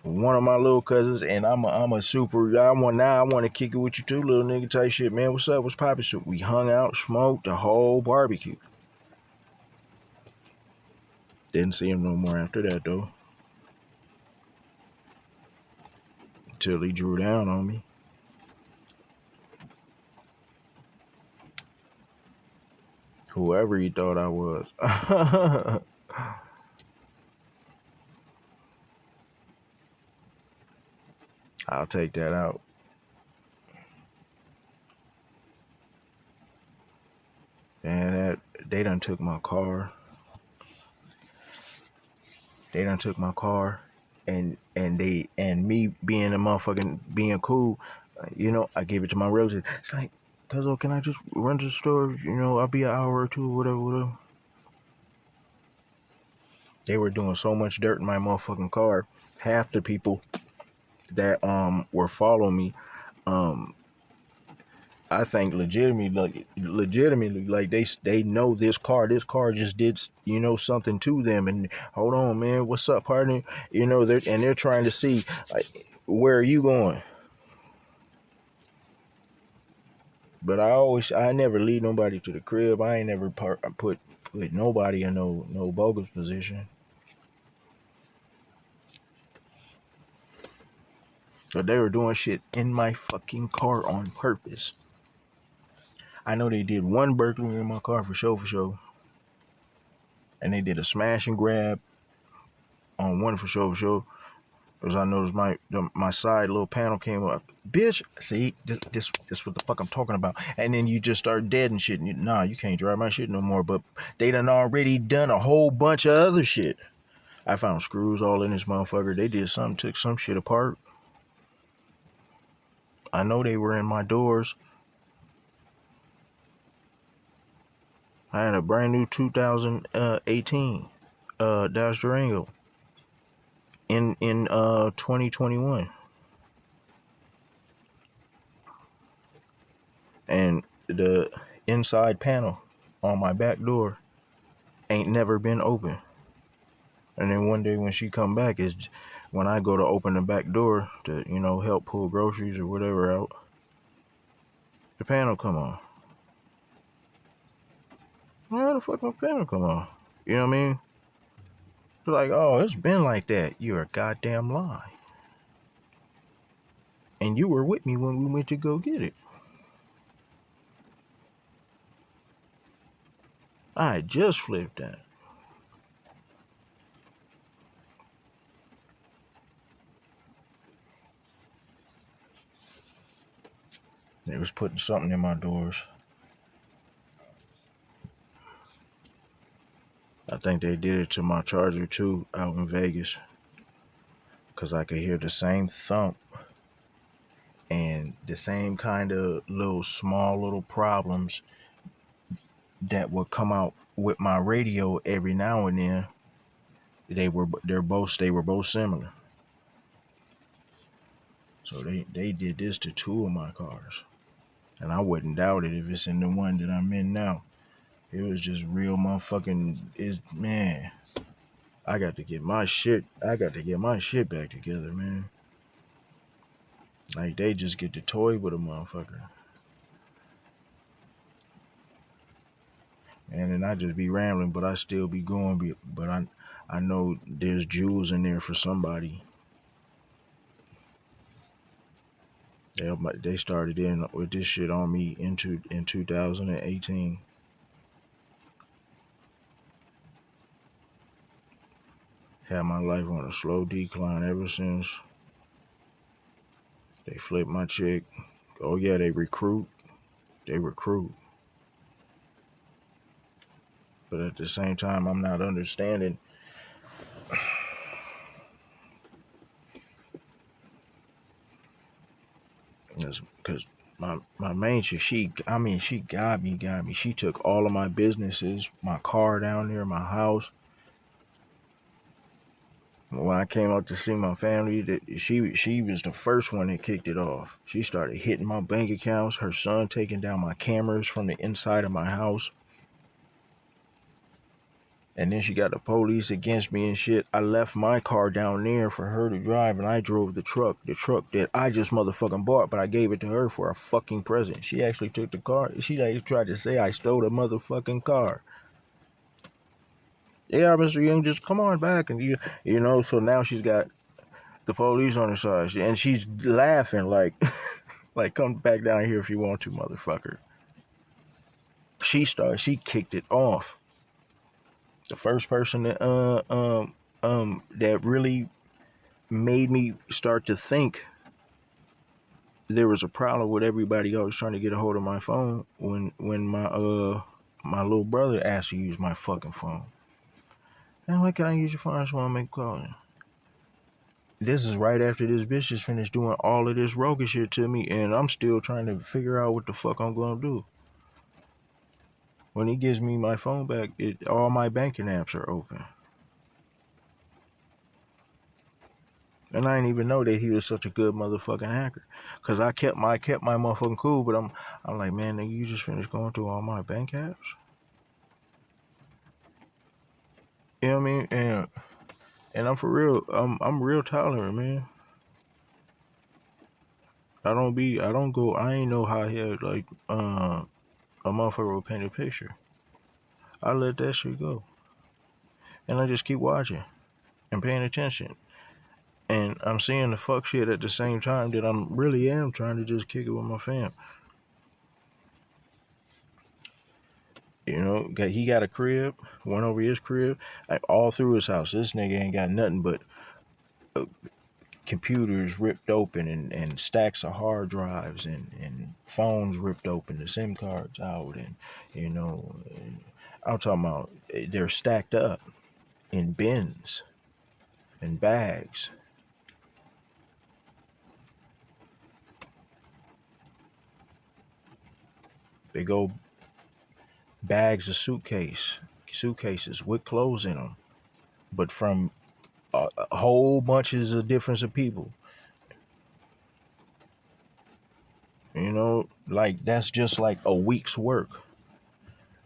One of my little cousins, and I'm a super. I want to kick it with you too, little nigga type shit, man. What's up? What's poppin'? So we hung out, smoked the whole barbecue. Didn't see him no more after that though. Until he drew down on me. Whoever he thought I was. I'll take that out. Man, they done took my car. They done took my car, and me being a motherfucking being cool, I gave it to my relative. It's like, cuzzo, can I just run to the store? I'll be an hour or two, whatever. They were doing so much dirt in my motherfucking car. Half the people that were following me, I think legitimately, like they know this car. This car just did something to them. And hold on, man, what's up, partner? They're trying to see, like, where are you going? But I never lead nobody to the crib. I ain't never put nobody in no bogus position. But they were doing shit in my fucking car on purpose. I know they did one burglary in my car for sure. And they did a smash and grab on one for sure. Because I noticed my side little panel came up. Bitch, see, this what the fuck I'm talking about. And then you just start dead and shit. And you can't drive my shit no more. But they done already done a whole bunch of other shit. I found screws all in this motherfucker. They did something, took some shit apart. I know they were in my doors. I had a brand new 2018 Dodge Durango in 2021. And the inside panel on my back door ain't never been open. And then one day when she come back, is when I go to open the back door to help pull groceries or whatever out, the panel come on. How the fuck my panel come on? You know what I mean? They're like, oh, it's been like that. You're a goddamn lie. And you were with me when we went to go get it. I just flipped that. They was putting something in my doors. I think they did it to my Charger too out in Vegas. Because I could hear the same thump and the same kind of small little problems that would come out with my radio every now and then. They were both similar. So they did this to two of my cars. And I wouldn't doubt it if it's in the one that I'm in now. It was just real motherfucking man. I got to get my shit back together, man. Like, they just get to toy with a motherfucker. And then I just be rambling, but I still be going. But I know there's jewels in there for somebody. They started in with this shit on me in 2018. Had my life on a slow decline ever since. They flipped my chick. Oh yeah, they recruit. But at the same time, I'm not understanding. Because my main chick, she got me. She took all of my businesses, my car down there, my house. When I came out to see my family, she was the first one that kicked it off. She started hitting my bank accounts. Her son taking down my cameras from the inside of my house. And then she got the police against me and shit. I left my car down there for her to drive, and I drove the truck that I just motherfucking bought, but I gave it to her for a fucking present. She actually took the car. She like tried to say I stole the motherfucking car. Yeah, Mr. Young, just come on back. And you know, so now she's got the police on her side. And she's laughing like, like, come back down here if you want to, motherfucker. She kicked it off. The first person that really made me start to think there was a problem with everybody always trying to get a hold of my phone when my little brother asked to use my fucking phone. And why can't I use your phone? I just want to make a call. This is right after this bitch just finished doing all of this rogue shit to me, and I'm still trying to figure out what the fuck I'm gonna do. When he gives me my phone back, all my banking apps are open. And I didn't even know that he was such a good motherfucking hacker. Cause I kept my motherfucking cool, but I'm like, man, nigga, you just finished going through all my bank apps. You know what I mean? And I'm for real, I'm real tolerant, man. I ain't no hothead like a motherfucker will paint a picture. I let that shit go. And I just keep watching and paying attention. And I'm seeing the fuck shit at the same time that I'm really am trying to just kick it with my fam. You know, he got a crib, went over his crib, like all through his house. This nigga ain't got nothing but computers ripped open and stacks of hard drives and phones ripped open, the SIM cards out, and you know, and I'm talking about they're stacked up in bins and bags. They go bags of suitcases with clothes in them, but from a whole bunches of difference of people. You know, like that's just like a week's work.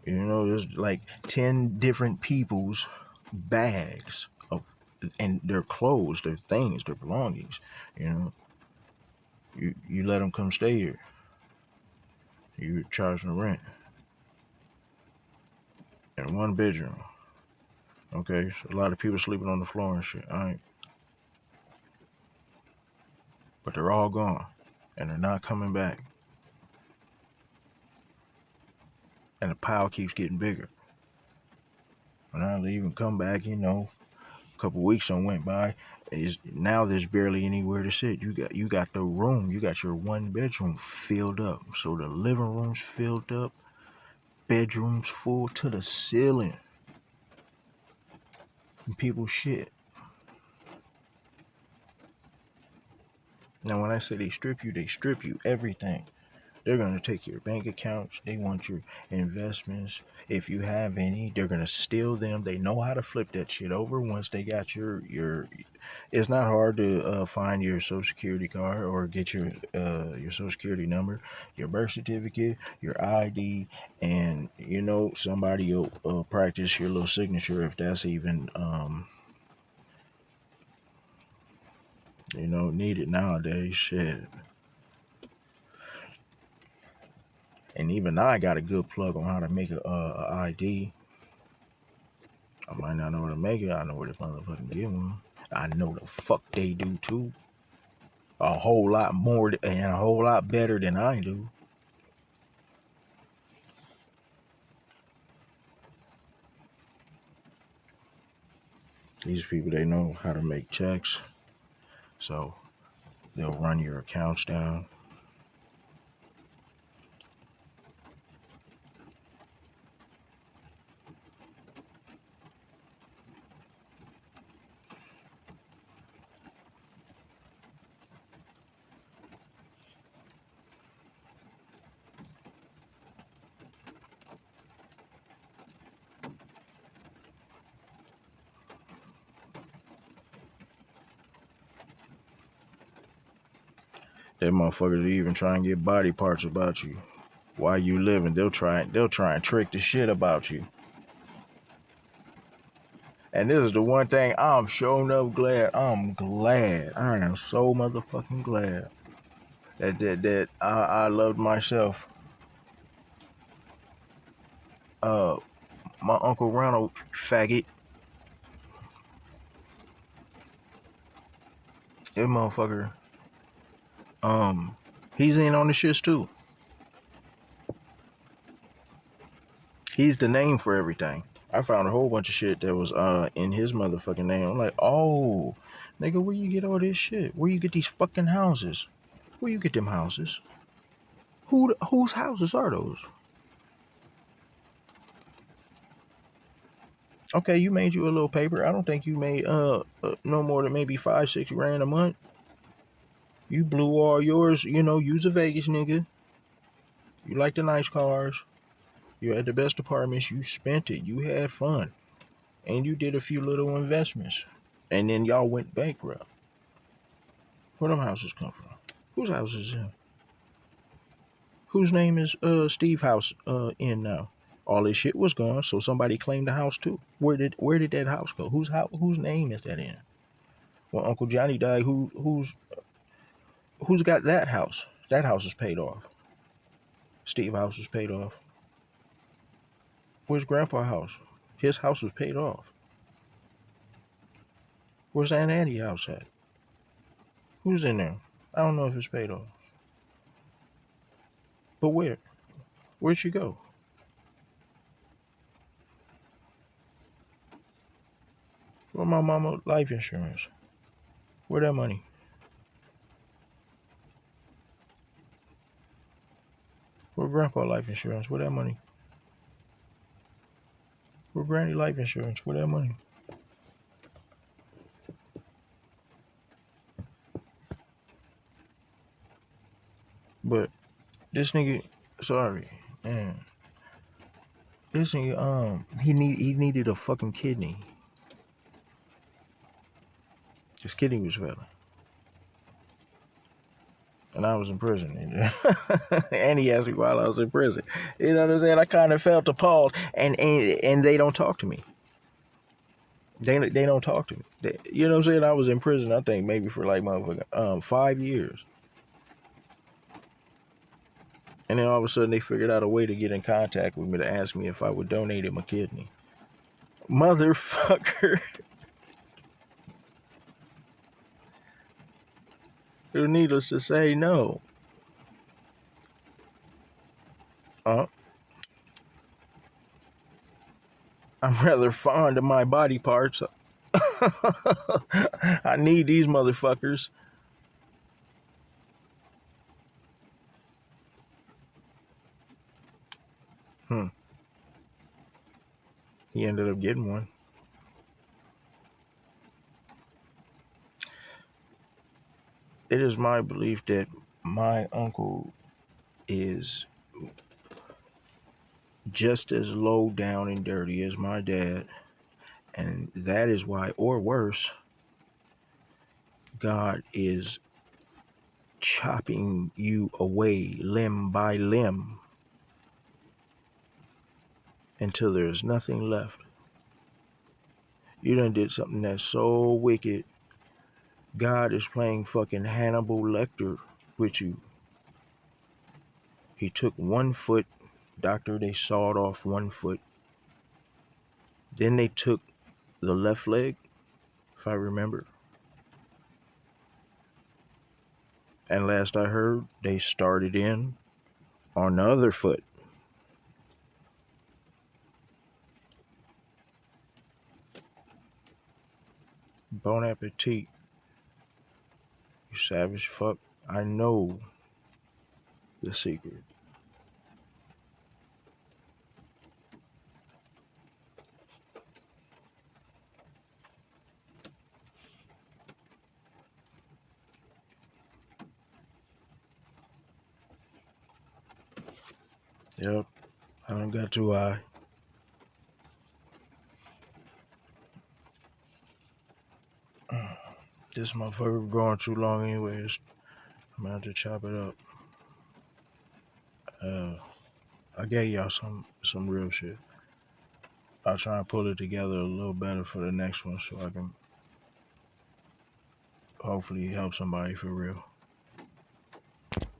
You know, there's like 10 different people's bags of and their clothes, their things, their belongings. You know, you let them come stay here. You charge them rent in one bedroom. Okay, so a lot of people sleeping on the floor and shit. All right, but they're all gone, and they're not coming back. And the pile keeps getting bigger. When I leave and come back, you know, a couple weeks on went by. Now there's barely anywhere to sit. You got the room. You got your one bedroom filled up. So the living room's filled up. Bedrooms full to the ceiling. And people shit. Now when I say they strip you everything. They're going to take your bank accounts. They want your investments. If you have any, they're going to steal them. They know how to flip that shit over once they got your. It's not hard to find your social security card or get your social security number, your birth certificate, your ID, and you know somebody will practice your little signature if that's even needed nowadays. Shit. And even I got a good plug on how to make a ID. I might not know how to make it. I know where to motherfucking get one. I know the fuck they do too. A whole lot more and a whole lot better than I do. These people, they know how to make checks. So they'll run your accounts down. That motherfuckers even try and get body parts about you. While you living, they'll try and trick the shit about you. And this is the one thing I'm showing up glad. I'm glad. I am so motherfucking glad that I loved myself. My Uncle Ronald, faggot, That motherfucker, he's in on the shits too. He's the name for everything. I found a whole bunch of shit that was in his motherfucking name. I'm like, oh, nigga, where you get all this shit? Where you get these fucking houses? Where you get them houses? Whose houses are those? Okay, you made you a little paper. I don't think you made no more than maybe 5-6 grand a month. You blew all yours, you know, you's a Vegas nigga. You like the nice cars. You had the best apartments. You spent it. You had fun. And you did a few little investments. And then y'all went bankrupt. Where them houses come from? Whose house is in? Whose name is Steve House in now? All this shit was gone, so somebody claimed the house too. Where did that house go? Whose name is that in? When Uncle Johnny died, who's got that house? That house is paid off. Steve House was paid off. Where's Grandpa House? His house was paid off. Where's Aunt Annie's house at? Who's in there? I don't know if it's paid off. But where? Where'd she go? Where my mama life insurance? Where that money? Where Grandpa life insurance? Where that money? Where Granny life insurance? Where that money? But this nigga, sorry, man. This nigga, he needed a fucking kidney. His kidney was failing. And I was in prison. And he asked me while I was in prison. You know what I'm saying? I kind of felt appalled. And they don't talk to me. They don't talk to me. You know what I'm saying? I was in prison, I think, maybe for like motherfucking 5 years. And then all of a sudden they figured out a way to get in contact with me to ask me if I would donate him a kidney. Motherfucker. Needless to say, no. I'm rather fond of my body parts. I need these motherfuckers. He ended up getting one. It is my belief that my uncle is just as low down and dirty as my dad. And that is why, or worse, God is chopping you away limb by limb until there's nothing left. You done did something that's so wicked. God is playing fucking Hannibal Lecter with you. He took 1 foot. Doctor, they sawed off 1 foot. Then they took the left leg, if I remember. And last I heard, they started in on the other foot. Bon appetit. You savage fuck. I know the secret. Yep, I done got too high. This motherfucker going too long anyways. I'm gonna have to chop it up. I gave y'all some real shit. I'll try and pull it together a little better for the next one so I can hopefully help somebody for real.